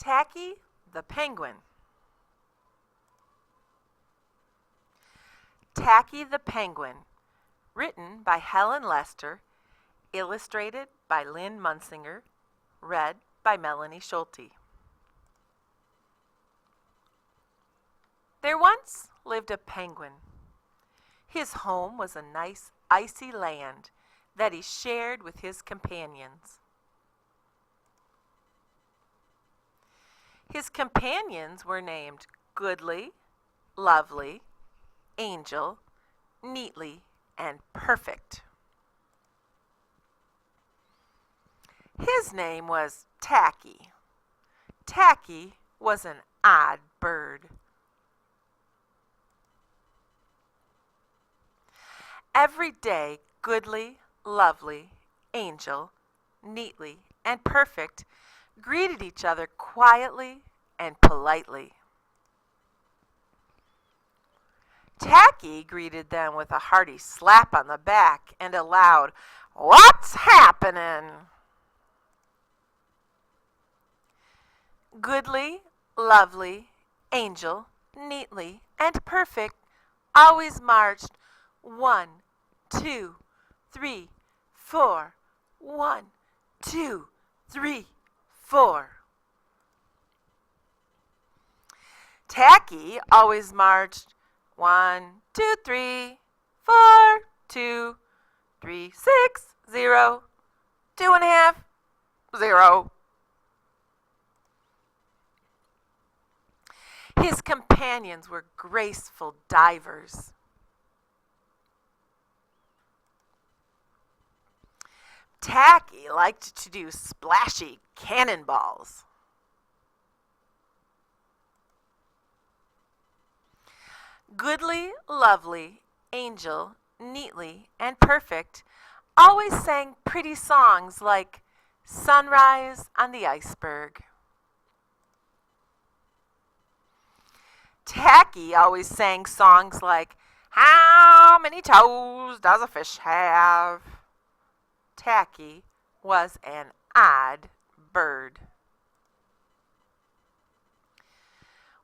Tacky the Penguin. Tacky the Penguin, written by Helen Lester, illustrated by Lynn Munsinger, read by Melony Scholte. There once lived a penguin. His home was a nice icy land that he shared with his companions. His companions were named Goodly, Lovely, Angel, Neatly, and Perfect. His name was Tacky. Tacky was an odd bird. Every day, Goodly, Lovely, Angel, Neatly, and Perfect greeted each other quietly and politely. Tacky greeted them with a hearty slap on the back and a loud, "What's happening?" Goodly, Lovely, Angel, Neatly, and Perfect always marched 1, 2, 3, 4, 1, 2, 3, 4. Tacky always marched 1, 2, 3, 4, 2, 3, 6, 0, 2.5, 0. His companions were graceful divers. Tacky liked to do splashy cannonballs. Goodly, Lovely, Angel, Neatly, and Perfect always sang pretty songs like Sunrise on the Iceberg. Tacky always sang songs like How many toes does a fish have? Tacky was an odd bird.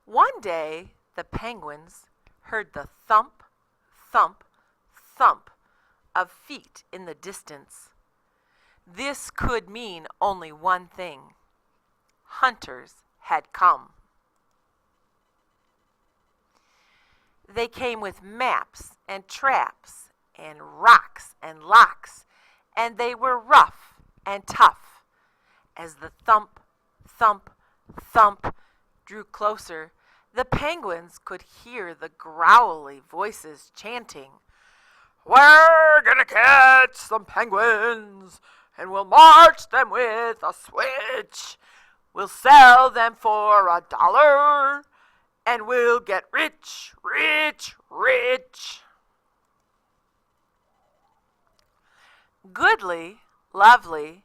One day, the penguins heard the thump, thump, thump of feet in the distance. This could mean only one thing. Hunters had come. They came with maps and traps and rocks and locks, and they were rough and tough. As the thump, thump, thump drew closer, the penguins could hear the growly voices chanting, "We're gonna catch some penguins, and we'll march them with a switch. We'll sell them for $1, and we'll get rich, rich, rich." Goodly, Lovely,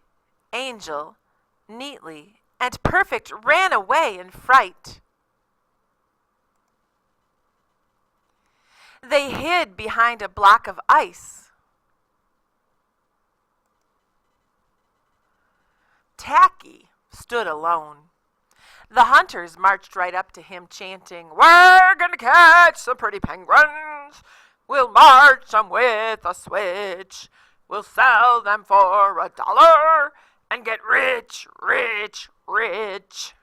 Angel, Neatly, and Perfect ran away in fright. They hid behind a block of ice. Tacky stood alone. The hunters marched right up to him chanting, "We're gonna catch some pretty penguins. We'll march them with a switch. We'll sell them for $1 and get rich, rich, rich."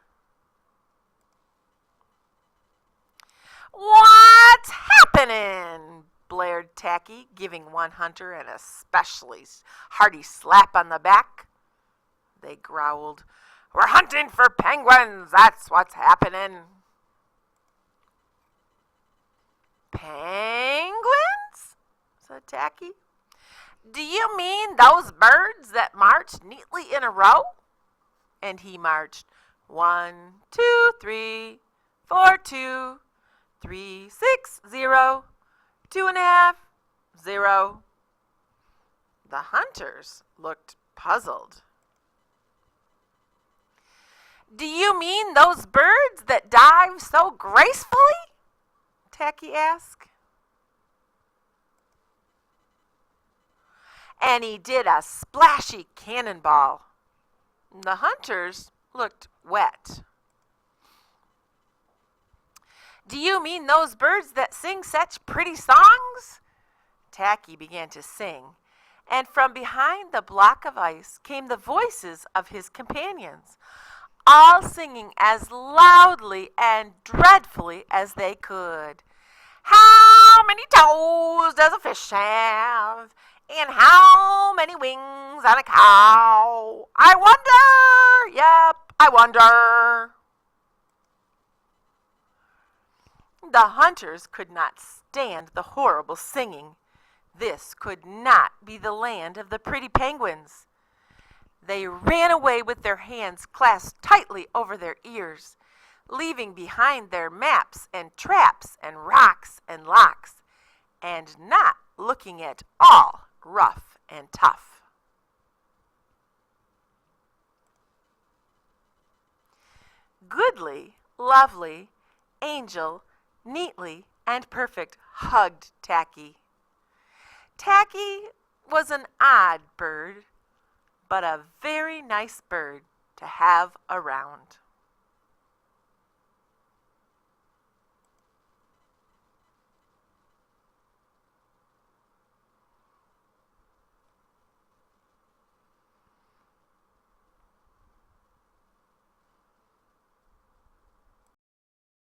"What's happening?" blared Tacky, giving one hunter an especially hearty slap on the back. They growled, "We're hunting for penguins, that's what's happening." "Penguins?" said Tacky. "Do you mean those birds that march neatly in a row?" And he marched 1, 2, 3, 4, 2, 3, 6, 0, 2.5, 0. The hunters looked puzzled. "Do you mean those birds that dive so gracefully?" Tacky asked. And he did a splashy cannonball. The hunters looked wet. Do you mean those birds that sing such pretty songs? Tacky began to sing, and from behind the block of ice came the voices of his companions, all singing as loudly and dreadfully as they could. How many toes does a fish have? And how many wings on a cow? I wonder, yep, I wonder. The hunters could not stand the horrible singing. This could not be the land of the pretty penguins. They ran away with their hands clasped tightly over their ears, leaving behind their maps and traps and rocks and locks, and not looking at all rough and tough. Goodly, lovely, Angel, neatly and perfect, hugged Tacky. Tacky was an odd bird, but a very nice bird to have around.